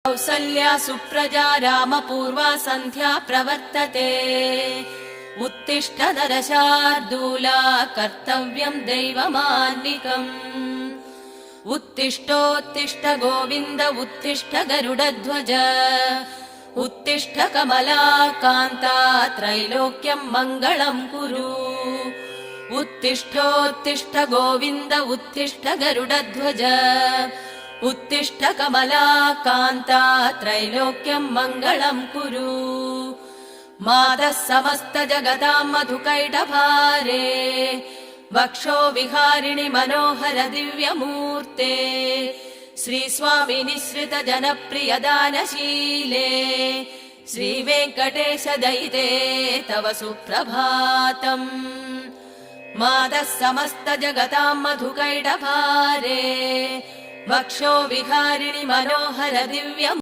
कौसल्या सुप्रजा रामपूर्वा सन्ध्या प्रवर्तते। उत्तिष्ठ नरशार्दूला कर्तव्यं दैवमान्निकम्। उत्तिष्ठोत्तिष्ठ गोविन्द उत्तिष्ठ गरुडध्वज। उत्तिष्ठ कमलाकान्ता त्रैलोक्यं मङ्गलं कुरु। उत्तिष्ठोत्तिष्ठ गोविन्द उत्तिष्ठ गरुडध्वज। उत्तिष्ठ कमलाकान्ता त्रैलोक्यं मङ्गलं कुरु। मातः समस्त जगतां मधुकैटभारे। वक्षो विहारिणि मनोहर दिव्यमूर्ते। श्रीस्वामि निःसृत जनप्रिय दानशीले। श्रीवेङ्कटेश दयिते तव सुप्रभातम्। मातः समस्त जगतां मधुकैटभारे। वक्षो विहारिणि मनोहर दिव्यमूर्ते।